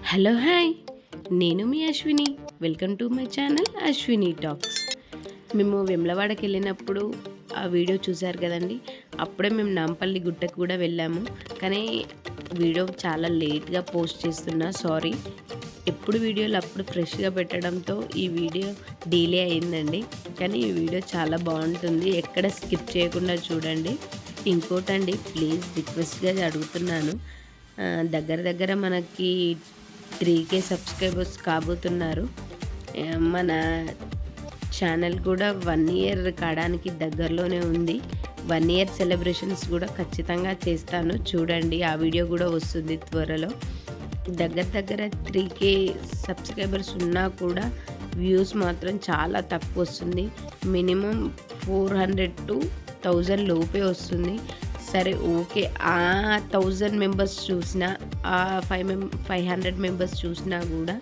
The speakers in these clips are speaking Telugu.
హలో హాయ్, నేను మీ Ashwini. Welcome to my channel Ashwini talks. మేము వెమ్లవాడకి వెళ్ళినప్పుడు ఆ వీడియో చూసారు కదండి. అప్పుడే మేము నాంపల్లి గుట్టకు కూడా వెళ్ళాము. కానీ వీడియో చాలా లేట్గా పోస్ట్ చేస్తున్నా, సారీ. ఎప్పుడు వీడియోలు అప్పుడు ఫ్రెష్గా పెట్టడంతో ఈ వీడియో డిలే అయిందండి. కానీ ఈ వీడియో చాలా బాగుంటుంది, ఎక్కడ స్కిప్ చేయకుండా చూడండి. ఇంకోటండి, ప్లీజ్ రిక్వెస్ట్గా అడుగుతున్నాను, దగ్గర దగ్గర మనకి 3K సబ్స్క్రైబర్స్ కాబోతున్నారు. మన ఛానల్ కూడా 1 ఇయర్ కావడానికి దగ్గరలోనే ఉంది. 1 ఇయర్ సెలబ్రేషన్స్ కూడా ఖచ్చితంగా చేస్తాను, చూడండి. ఆ వీడియో కూడా వస్తుంది త్వరలో. దగ్గర దగ్గర 3K సబ్స్క్రైబర్స్ ఉన్నా కూడా వ్యూస్ మాత్రం చాలా తక్కువ వస్తుంది. మినిమం 400 to 1000 లోపే వస్తుంది. సరే, ఓకే, ఆ 1000 మెంబర్స్ చూసినా, ఆ 500 మెంబర్స్ చూసినా కూడా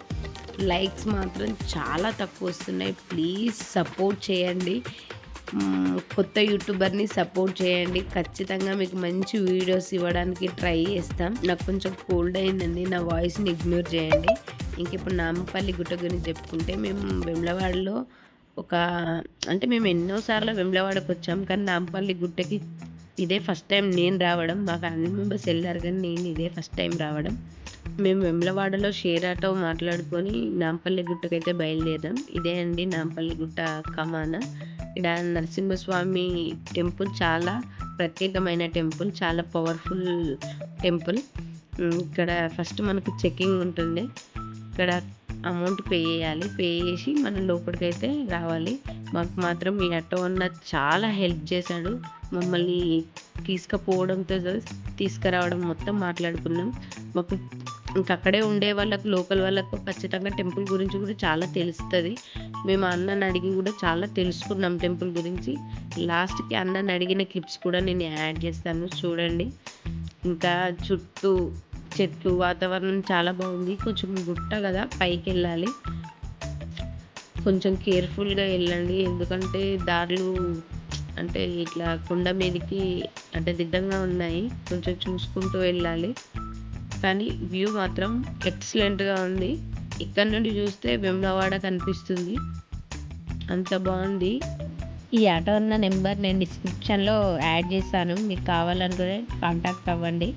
లైక్స్ మాత్రం చాలా తక్కువ వస్తున్నాయి. ప్లీజ్ సపోర్ట్ చేయండి. కొత్త యూట్యూబర్ని సపోర్ట్ చేయండి. ఖచ్చితంగా మీకు మంచి వీడియోస్ ఇవ్వడానికి ట్రై చేస్తాం. నాకు కొంచెం కోల్డ్ అయిందండి, నా వాయిస్ని ఇగ్నోర్ చేయండి. ఇంక ఇప్పుడు నాంపల్లి గుట్ట గురించి చెప్పుకుంటే, మేము వెమ్లవాడలో మేము ఎన్నోసార్లు వెమ్లవాడకు వచ్చాం, కానీ నాంపల్లి గుట్టకి ఇదే ఫస్ట్ టైం నేను రావడం. మా ఫ్యామిలీ మెంబర్స్ వెళ్ళారు, కానీ నేను ఇదే ఫస్ట్ టైం రావడం. మేము వెమ్లవాడలో షేర్ ఆటో మాట్లాడుకొని నాంపల్లి గుట్టకైతే బయలుదేరాం. ఇదే అండి నాంపల్లి గుట్ట కమాన. ఇక్కడ నరసింహస్వామి టెంపుల్ చాలా ప్రత్యేకమైన టెంపుల్, చాలా పవర్ఫుల్ టెంపుల్. ఇక్కడ ఫస్ట్ మనకు చెకింగ్ ఉంటుంది. ఇక్కడ అమౌంట్ పే చేయాలి. పే చేసి మనం లోపలికైతే రావాలి. మాకు మాత్రం ఈ ఆటో అన్న చాలా హెల్ప్ చేశాడు. మమ్మల్ని తీసుకుపోవడంతో తీసుకురావడం మొత్తం మాట్లాడుకున్నాం. మాకు అక్కడే ఉండే వాళ్ళకు, లోకల్ వాళ్ళకు ఖచ్చితంగా టెంపుల్ గురించి కూడా చాలా తెలుస్తుంది. మేము అన్నని అడిగి కూడా చాలా తెలుసుకున్నాం టెంపుల్ గురించి. లాస్ట్కి అన్నని అడిగిన క్లిప్స్ కూడా నేను యాడ్ చేస్తాను, చూడండి. ఇంకా చుట్టూ చెట్లు, వాతావరణం చాలా బాగుంది. కొంచెం గుట్ట కదా, పైకి వెళ్ళాలి. కొంచెం కేర్ఫుల్గా వెళ్ళండి, ఎందుకంటే దారులు ఇట్లా కొండ మీదకి దిడ్డంగా ఉన్నాయి. కొంచెం చూసుకుంటూ వెళ్ళాలి. కానీ వ్యూ మాత్రం ఎక్సలెంట్గా ఉంది. ఇక్కడ నుండి చూస్తే వేములవాడ కనిపిస్తుంది, అంత బాగుంది. ఈ ఆటో ఉన్న నెంబర్ నేను డిస్క్రిప్షన్లో యాడ్ చేస్తాను, మీకు కావాలనుకునే కాంటాక్ట్ అవ్వండి.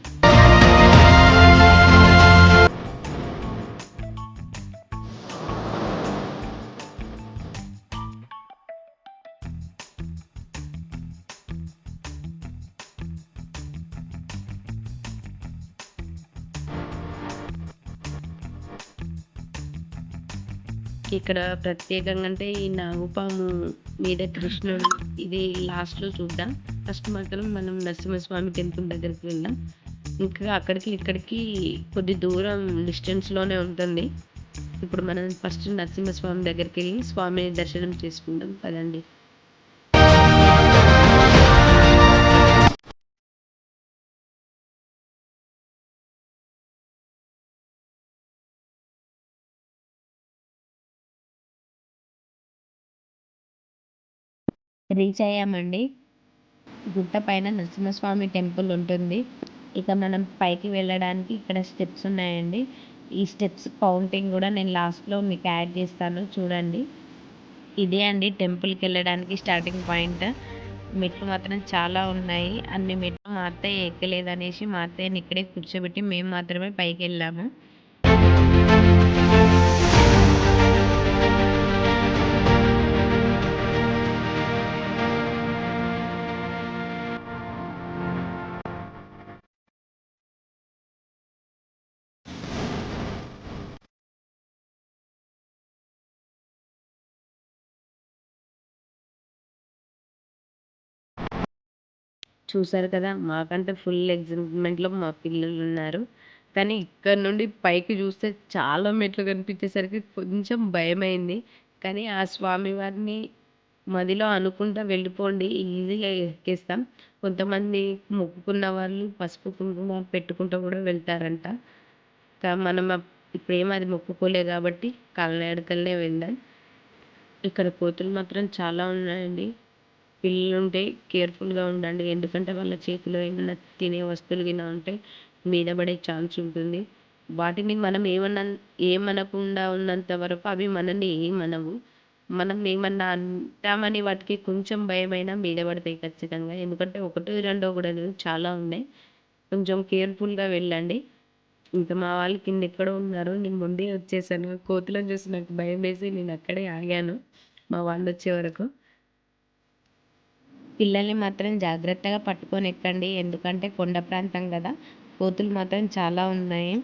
ఇక్కడ ప్రత్యేకంగా అంటే ఈ నాగుపాము మీద కృష్ణుడు, ఇది లాస్ట్లో చూద్దాం. ఫస్ట్ మాత్రం మనం నరసింహస్వామి టెంపుల్ దగ్గరికి వెళ్దాం. ఇంకా అక్కడికి ఇక్కడికి కొద్ది దూరం డిస్టెన్స్లోనే ఉంటుంది. ఇప్పుడు మనం ఫస్ట్ నరసింహస్వామి దగ్గరికి వెళ్ళి స్వామిని దర్శనం చేసుకుందాం కదండి. రీచ్ అయ్యామండి. గుట్ట పైన నరసింహస్వామి టెంపుల్ ఉంటుంది. ఇక మనం పైకి వెళ్ళడానికి ఇక్కడ స్టెప్స్ ఉన్నాయండి. ఈ స్టెప్స్ కౌంటింగ్ కూడా నేను లాస్ట్లో మీకు యాడ్ చేస్తాను, చూడండి. ఇదే అండి టెంపుల్కి వెళ్ళడానికి స్టార్టింగ్ పాయింట్. మెట్లు మాత్రం చాలా ఉన్నాయి. అన్ని మెట్లు మా అత్తయ్య ఎక్కలేదనేసి మా అత్తయ్యని ఇక్కడే కూర్చోబెట్టి మేము మాత్రమే పైకి వెళ్ళాము. చూసారు కదా, మాకంటే ఫుల్ ఎగ్జైట్మెంట్లో మా పిల్లలు ఉన్నారు. కానీ ఇక్కడ నుండి పైకి చూస్తే చాలా మెట్లు కనిపించేసరికి కొంచెం భయమైంది. కానీ ఆ స్వామివారిని మదిలో అనుకుంటా వెళ్ళిపోండి, ఈజీగా ఎక్కేస్తాం. కొంతమంది మొక్కుకున్న వాళ్ళు పసుపు కుంకుమ పెట్టుకుంటూ కూడా వెళ్తారంట. మనం ఇప్పుడేం అది మొక్కుకోలే కాబట్టి కాలినడకలనే వెళ్దాం. ఇక్కడ కోతులు మాత్రం చాలా ఉన్నాయండి. పిల్లలుంటే కేర్ఫుల్గా ఉండండి, ఎందుకంటే వాళ్ళ చేతిలో ఏమైనా తినే వస్తువులు గిన ఉంటే మీద పడే ఛాన్స్ ఉంటుంది. వాటిని మనం ఏమనకుండా ఉన్నంత వరకు అవి మనల్ని ఏమనవు. మనం ఏమన్నా అంటామని వాటికి కొంచెం భయమైనా మీద పడతాయి ఖచ్చితంగా. ఎందుకంటే ఒకటో, రెండో కూడా లేదు, చాలా ఉన్నాయి. కొంచెం కేర్‌ఫుల్‌గా వెళ్ళండి. ఇంకా మా వాళ్ళు కిందెక్కడో ఉన్నారు. నేను ముందే వచ్చేసాను. కోతులను చూసి నాకు భయమేసి నేనక్కడే ఆగాను మా వాళ్ళొచ్చే వరకు. పిల్లల్ని మాత్రం జాగ్రత్తగా పట్టుకొని ఎక్కండి. ఎందుకంటే కొండ ప్రాంతం గదా! కోతులు మాత్రం చాలా ఉన్నాయి.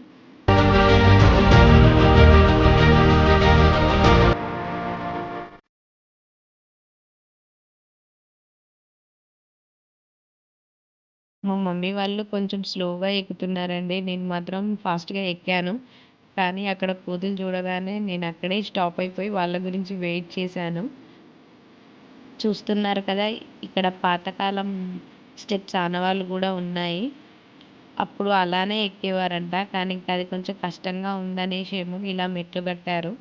మా మమ్మీ వాళ్ళు కొంచెం స్లోగా ఎక్కుతున్నారండి. నేను మాత్రం ఫాస్ట్‌గా ఎక్కాను. కానీ అక్కడ కోతులు చూడగానే నేనక్కడే స్టాప్ అయిపోయి వాళ్ళ గురించి వెయిట్ చేశాను. చూస్తున్నారు కదా! ఇక్కడ పాతకాలం స్టెప్స్ ఆనవాళ్ళు గూడా ఉన్నాయి. అప్పుడు అలానే ఎక్కేవారంట. కానీ ఇంకా అది కొంచెం కష్టంగా ఉందనేసేమో ఇలా మెట్లు కట్టారు.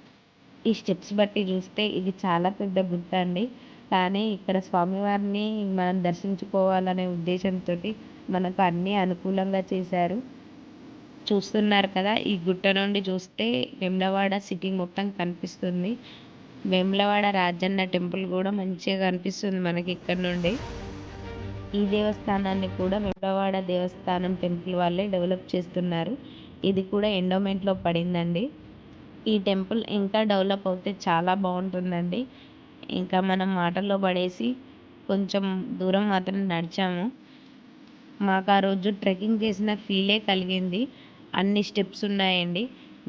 ఈ స్టెప్స్ బట్టి చూస్తే ఇది చాలా పెద్ద గుట్ట అండి. కానీ ఇక్కడ స్వామివారిని మనం దర్శించుకోవాలనే ఉద్దేశంతోటి మనకు అన్నీ అనుకూలంగా చేశారు. చూస్తున్నారు కదా! ఈ గుట్ట నుండి చూస్తే వేములవాడ సిటీ మొత్తం కనిపిస్తుంది. వేములవాడ రాజన్న టెంపుల్ కూడా మంచిగా కనిపిస్తుంది మనకి ఇక్కడ నుండి. ఈ దేవస్థానాన్ని కూడా వేములవాడ దేవస్థానం టెంపుల్ వాళ్ళే డెవలప్ చేస్తున్నారు. ఇది కూడా ఎండోమెంట్‌లో పడిందండి. ఈ టెంపుల్ ఇంకా డెవలప్ అవుతే చాలా బాగుంటుందండి. ఇంకా మనం మాటల్లో పడేసి కొంచెం దూరం మాత్రం నడిచాము. మాకు ఆ రోజు ట్రెక్కింగ్ చేసిన ఫీలే కలిగింది. అన్ని స్టెప్స్ ఉన్నాయండి.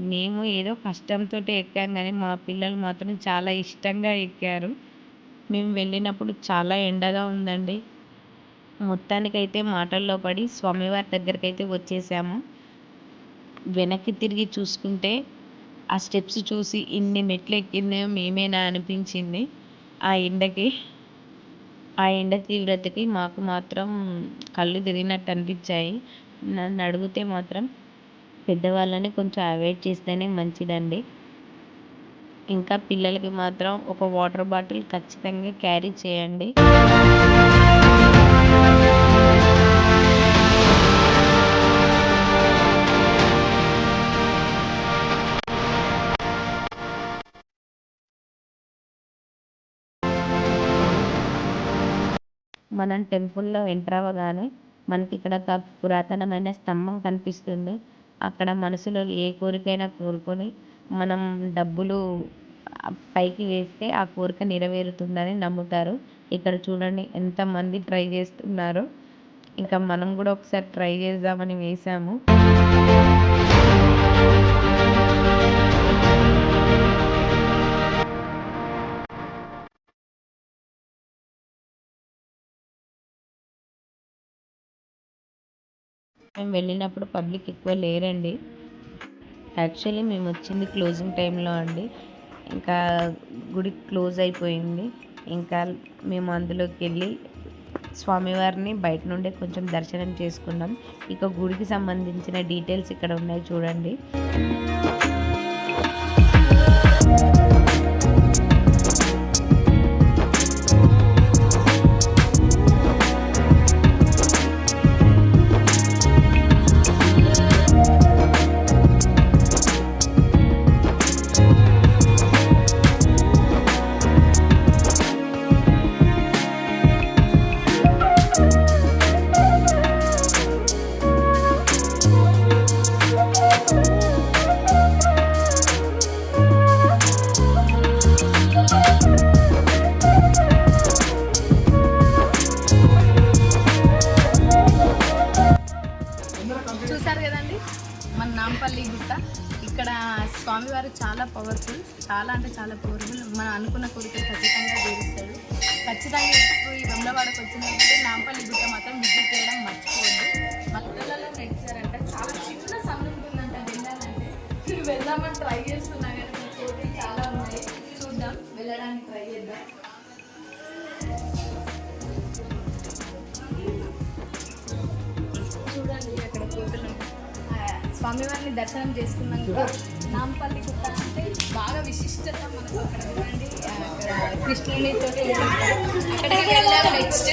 మేము ఏదో కష్టంతో ఎక్కాం కానీ మా పిల్లలు మాత్రం చాలా ఇష్టంగా ఎక్కారు. మేము వెళ్ళినప్పుడు చాలా ఎండగా ఉందండి. మొత్తానికైతే మాటల్లో పడి స్వామివారి దగ్గరకైతే వచ్చేసాము. వెనక్కి తిరిగి చూసుకుంటే ఆ స్టెప్స్ చూసి ఇన్ని మెట్లు ఎక్కిందేమో మేమేనా అనిపించింది. ఆ ఎండకి, ఆ ఎండ తీవ్రతకి మాకు మాత్రం కళ్ళు తిరిగినట్టు అనిపించాయి. నన్ను అడిగితే మాత్రం పెద్దవాళ్ళని కొంచెం అవాయిడ్ చేస్తేనే మంచిదండి. ఇంకా పిల్లలకి మాత్రం ఒక వాటర్ బాటిల్ ఖచ్చితంగా క్యారీ చేయండి. మనం టెంపుల్‌లో ఎంటర్ అవ్వగానే మనకి ఇక్కడ ఒక పురాతనమైన స్తంభం కనిపిస్తుంది. అక్కడ మనసులో ఏ కోరికైనా కోరుకొని మనం డబ్బులు పైకి వేస్తే ఆ కోరిక నెరవేరుతుందని నమ్ముతారు. ఇక్కడ చూడండి ఎంతమంది ట్రై చేస్తున్నారో. ఇంకా మనం కూడా ఒకసారి ట్రై చేద్దామని వేసాము. మేము వెళ్ళినప్పుడు పబ్లిక్ ఎక్కువ లేరండి. యాక్చువల్లీ మేము వచ్చింది క్లోజింగ్ టైంలో అండి. ఇంకా గుడి క్లోజ్ అయిపోయింది. ఇంకా మేము అందులోకి వెళ్ళి స్వామివారిని బయట నుండే కొంచెం దర్శనం చేసుకున్నాం. ఇక గుడికి సంబంధించిన డీటెయిల్స్ ఇక్కడ ఉన్నాయి చూడండి. చూసారు కదండి మన నాంపల్లి గుట్ట. ఇక్కడ స్వామివారు చాలా పవర్ఫుల్, చాలా అంటే చాలా పవర్ఫుల్. మనం అనుకున్న కోరికలు ఖచ్చితంగా తీరుస్తాడు. ఖచ్చితంగా ఇప్పుడు ఈ వెమ్లవాడకు వచ్చినప్పుడు నాంపల్లి గుట్ట మాత్రం విజిట్ చేయడం మర్చిపోవద్దు. మధ్యలో నడిచారంట, చాలా చిన్న సమయం ఉంటుందంట వెళ్ళాలంటే. వెళ్దామని ట్రై చేస్తున్నా కానీ కోరికలు చాలా ఉన్నాయి. చూద్దాం, వెళ్ళడానికి ట్రై చేద్దాం. చూడండి అక్కడ కోతులు. స్వామివారిని దర్శనం చేసుకున్నాక నాంపల్లి గుట్ట అంటే బాగా విశిష్టత మనకు అక్కడ చూడండి. కృష్ణునితో అక్కడికి వెళ్ళాం నెక్స్ట్.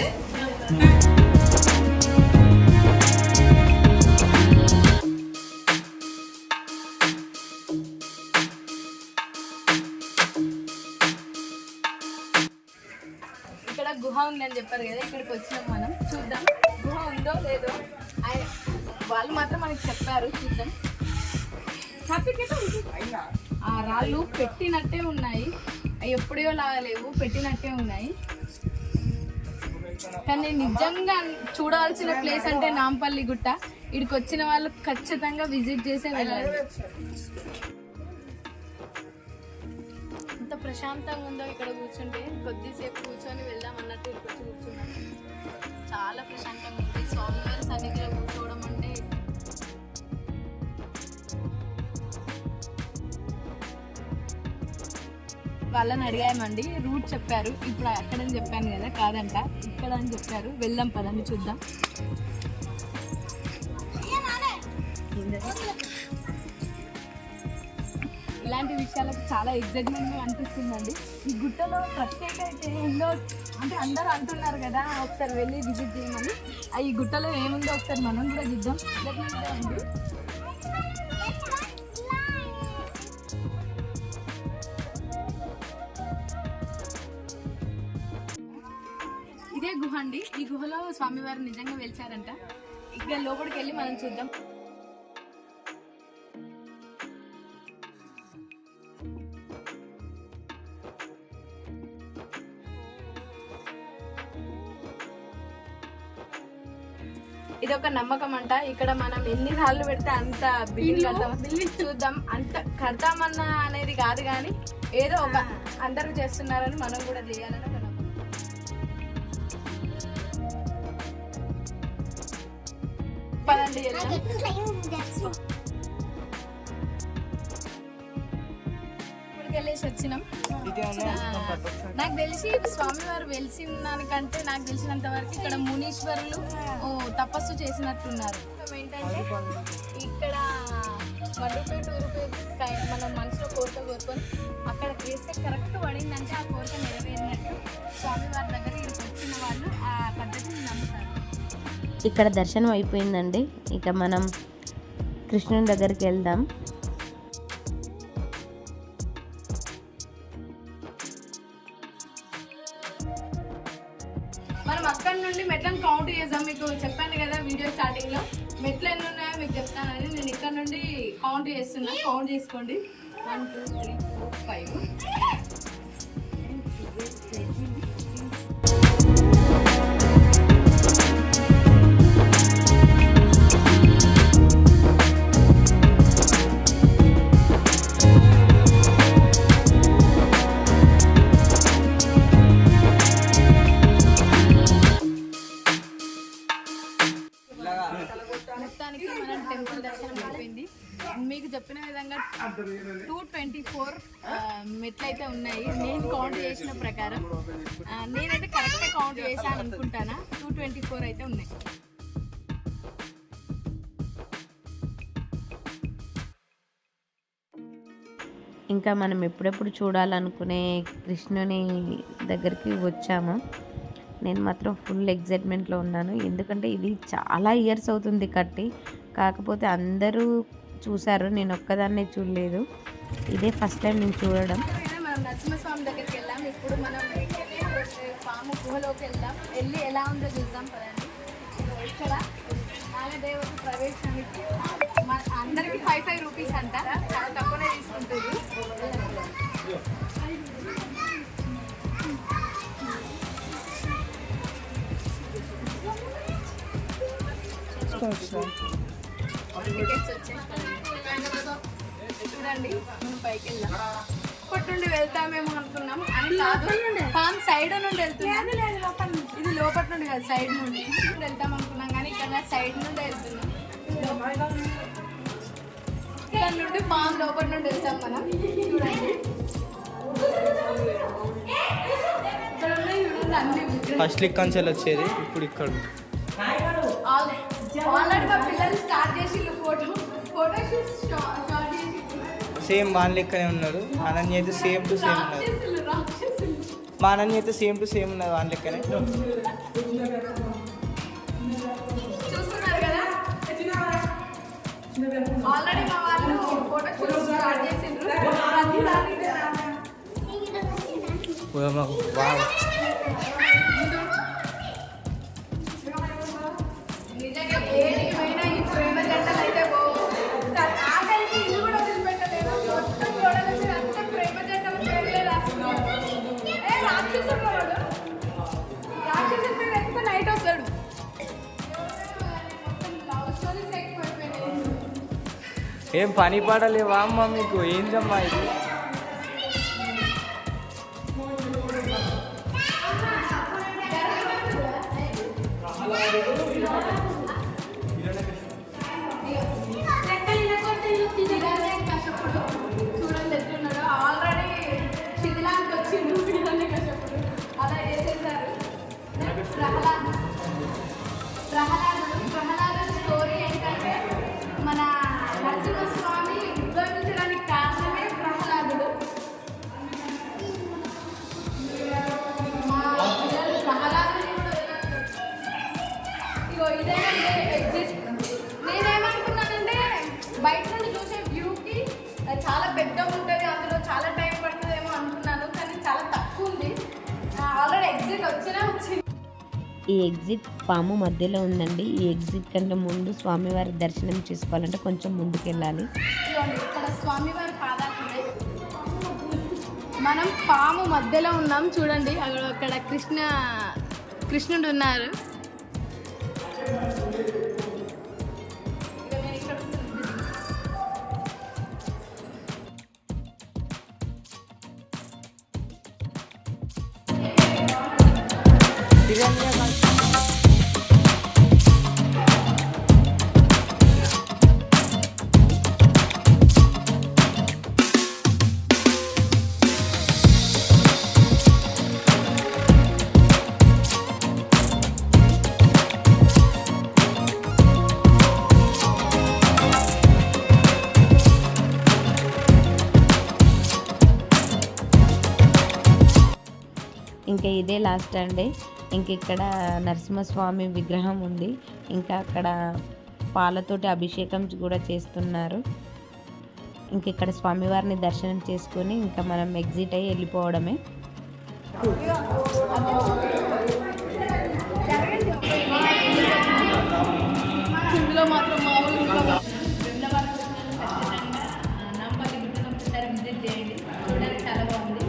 గుహ ఉందని చెప్పారు కదా, ఇక్కడికి వచ్చినాం మనం. చూద్దాం గుహ ఉందో లేదో. వాళ్ళు మాత్రం మనకి చెప్పారు, చూద్దాం. ఆ రాళ్ళు పెట్టినట్టే ఉన్నాయి, అవి ఎప్పుడో లాగా లేవు, పెట్టినట్టే ఉన్నాయి. కానీ నిజంగా చూడాల్సిన ప్లేస్ అంటే నాంపల్లి గుట్ట. ఇక్కడికి వచ్చిన వాళ్ళు ఖచ్చితంగా విజిట్ చేసే వెళ్ళాలి. ఎంత ప్రశాంతంగా ఉందో ఇక్కడ కూర్చుంటే. కొద్దిసేపు కూర్చొని వెళ్దాం అన్నట్టు ఇక్కడికి వచ్చి కూర్చున్నాం. చాలా ప్రశాంతంగా ఉంది. స్వామివారి సన్నిధిలో కూర్చోవడం అంటే వాళ్ళని అడిగామండి, రూట్ చెప్పారు. ఇప్పుడు అక్కడని చెప్పాను కదా, కాదంట ఇక్కడ అని చెప్పారు. వెళ్దాం పదండి, చూద్దాం. ఇలాంటి విషయాలకు చాలా ఎగ్జైట్మెంట్ అనిపిస్తుందండి. ఈ గుట్టలో ప్రత్యేకత ఏందో అంటే అందరూ అంటున్నారు కదా, ఒకసారి వెళ్ళి విజిట్ చేయమని. ఈ గుట్టలో ఏముందో ఒకసారి మనం కూడా చూద్దాం. అండి ఇదే గుహ అండి. ఈ గుహలో స్వామివారు నిజంగా వెలిచారంట. ఇక్కడ లోపలికి వెళ్ళి మనం చూద్దాం. ఇది ఒక నమ్మకం అంట. ఇక్కడ మనం ఎన్ని రాళ్ళు పెడితే అంత బిల్డింగ్ చూద్దాం, అంత కడతామన్నా అనేది కాదు, కానీ ఏదో ఒక అందరూ చేస్తున్నారని మనం కూడా చేయాలని ఒక నమ్మకం. పదండి వెళ్ళేసి వచ్చినాం. నాకు తెలిసి స్వామివారు వెలిసిన దానికంటే నాకు తెలిసినంత వరకు ఇక్కడ మునీశ్వరులు తపస్సు చేసినట్టున్నారు. ఏంటంటే ఇక్కడ 1 రూపాయి 2 రూపాయి మనం మనసులో కోరిక కోరుకొని అక్కడికి వేస్తే కరెక్ట్ పడిందంటే ఆ కోరిక నెరవేరినట్టు స్వామివారి దగ్గర ఇక్కడికి వచ్చిన వాళ్ళు ఆ పద్ధతిని నమ్ముతారు. ఇక్కడ దర్శనం అయిపోయిందండి. ఇక మనం కృష్ణుని దగ్గరికి వెళ్దాం. మనం అక్కడ నుండి మెట్లను కౌంట్ చేద్దాం. మీకు చెప్పాను కదా వీడియో స్టార్టింగ్ లో, మెట్లు ఎన్ని ఉన్నాయో మీకు చెప్తానని. నేను ఇక్కడ నుండి కౌంట్ చేస్తున్నా, కౌంట్ చేసుకోండి. 1 2 3 4 5. మొత్తానికి మన టెంపుల్ దర్శనం అయిపోయింది. మీకు చెప్పిన విధంగా 224 మెట్లు అయితే ఉన్నాయి. నేను కౌంట్ చేసిన ప్రకారం నేనైతే కరెక్ట్గా కౌంట్ చేశాను అనుకుంటానా. 224 అయితే ఉన్నాయి. ఇంకా మనం ఎప్పుడెప్పుడు చూడాలనుకునే కృష్ణుని దగ్గరికి వచ్చాము. నేను మాత్రం ఫుల్ ఎగ్జైట్మెంట్లో ఉన్నాను. ఎందుకంటే ఇది చాలా ఇయర్స్ అవుతుంది కట్టి, కాకపోతే అందరూ చూసారు, నేను ఒక్కదాన్నే చూడలేదు. ఇదే ఫస్ట్ టైం నేను చూడడం. మనం నరసింహస్వామి దగ్గరికి వెళ్ళాం. ఇప్పుడు మనం పాము గుహలోకి వెళ్దాం. వెళ్ళి ఎలా ఉందో చూద్దాం పదండి. ఇక్కడ నాగదేవత ప్రవేశానికి అందరికి 5 రూపీస్ అంట, చాలా తక్కువనే తీసుకుంటుంది. చూడండి మనం పైకి వెళ్దాం. ఇప్పటి నుండి వెళ్తామేమో అనుకున్నాం అని కాదు, పామ్ సైడ్ నుండి వెళ్తున్నాం. ఇది లోపల నుండి కాదు, సైడ్ నుండి వెళ్తాం అనుకున్నాం, కానీ ఇక్కడ సైడ్ నుండి వెళ్తున్నాం. ఇక్కడ నుండి పామ్ లోపల నుండి వెళ్తాం మనం. చూడండి ఇక్కడ ఉన్నాయి, చూడండి అన్ని. ఫస్ట్ లిక్ వచ్చేది, ఇప్పుడు ఇక్కడ ఆల్రెడీ మా పిల్లలు స్టార్ట్ చేసి ఫోటో స్టార్ట్ చేసి సేమ్ వాళ్ళ లెక్కనే ఉన్నారు. అనన్య అయితే సేమ్ టు సేమ్ ఉన్నారు. మా అనన్య అయితే సేమ్ టు సేమ్ ఉన్నారు వాళ్ళ లెక్కనే. చూస్తున్నారు కదా, ఆల్రెడీ మా వాళ్ళు ఫోటో స్టార్ట్ చేసిండ్రు. మాకు బాగా నిజంగా ఏడికి పోయినా ఈ ప్రేమ జంటలు అయితే పోవు. ఆఖరికి ఇల్లు కూడా వదిలిపెట్టలేదు. మొత్తం గోడల మీద అంతా ప్రేమ జంటల పేర్లే రాసుకున్నారు. రాక్షసుడు వాడు. రాక్షసుడి పేరు ఎత్తుకొని నైట్ వస్తాడు. మొత్తం లవ్ స్టోరీస్ ఎక్కువైపోయినాయి. ఏం పని పడలేవా అమ్మ మీకు? ఏందమ్మా ఇది? చూడండి ఎట్లున్నాడు. ఆల్రెడీ శిథిలానికి వచ్చిండు వీళ్ళని కష్టపడు. అలా చేసేసారు. ప్రహ్లాదుడు స్టోరీ ఏంటంటే మన నరసింహస్వామి ఉద్భవించడానికి కారణమే ప్రహ్లాదుడు. మా పిల్లలు ప్రహ్లాదుని కూడా ఇగో ఇదేనంటే ఎగ్జిట్. నేనేమనుకున్నానంటే బయట నుండి చూసే వ్యూకి చాలా పెద్దగా ఉంటుంది, అందులో చాలా టైం పడుతుందేమో అనుకున్నాను, కానీ చాలా తక్కువ ఉంది. ఆల్రెడీ ఎగ్జిట్ వచ్చింది. ఈ ఎగ్జిట్ పాము మధ్యలో ఉందండి. ఈ ఎగ్జిట్ కంటే ముందు స్వామివారి దర్శనం చేసుకోవాలంటే కొంచెం ముందుకు వెళ్ళాలి. ఇదిగోండి ఇక్కడ స్వామివారి పాదాలు ఉన్నాయి. మనం పాము మధ్యలో ఉన్నాం చూడండి. అక్కడ కృష్ణుడు ఉన్నారు. ఇక నేను ఇక్కడ ఇంకా ఇదే లాస్ట్ అండి. ఇంక ఇక్కడ నరసింహస్వామి విగ్రహం ఉంది. ఇంకా అక్కడ పాలతోటి అభిషేకం కూడా చేస్తున్నారు. ఇంక ఇక్కడ స్వామివారిని దర్శనం చేసుకొని ఇంకా మనం ఎగ్జిట్ అయ్యి వెళ్ళిపోవడమే. ఇందులో మాత్రం మామూలు నాంపల్లి గుట్టను ఒకసారి విజిట్ చేయండి. చూడడానికి చాలా బాగుంది.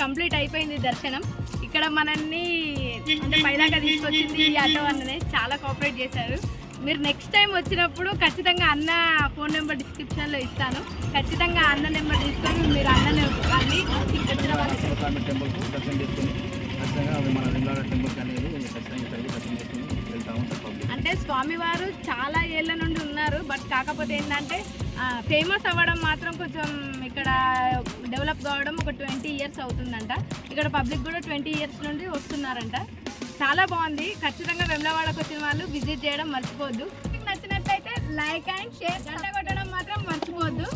కంప్లీట్ అయిపోయింది దర్శనం. ఇక్కడ మనల్ని అంటే పైదాకా తీసుకొచ్చింది ఈ ఆటో అన్ననే చాలా కోఆపరేట్ చేశారు. మీరు నెక్స్ట్ టైం వచ్చినప్పుడు ఖచ్చితంగా అన్న ఫోన్ నెంబర్ డిస్క్రిప్షన్లో ఇస్తాను. ఖచ్చితంగా అన్న నెంబర్ తీసుకొని మీరు అన్నని అన్ని వచ్చిన వాళ్ళకి టెంపుల్కు దర్శనం చేసుకొని ఖచ్చితంగా మన వెంగళ టెంపుల్కి అనేది ఖచ్చితంగా దర్శనం చేసుకొని వెళ్తా ఉంటారు. అంటే స్వామివారు చాలా ఏళ్ళ నుండి ఉన్నారు. బట్ కాకపోతే ఏంటంటే ఫేమస్ అవ్వడం మాత్రం కొంచెం ఇక్కడ డెవలప్ కావడం ఒక 20 ఇయర్స్ అవుతుందంట. ఇక్కడ పబ్లిక్ కూడా 20 ఇయర్స్ నుండి వస్తున్నారంట. చాలా బాగుంది. ఖచ్చితంగా వెమ్లవాడకు వచ్చిన వాళ్ళు విజిట్ చేయడం మర్చిపోవద్దు. మీకు నచ్చినట్లయితే లైక్ అండ్ షేర్, గంట కొట్టడం మాత్రం మర్చిపోవద్దు.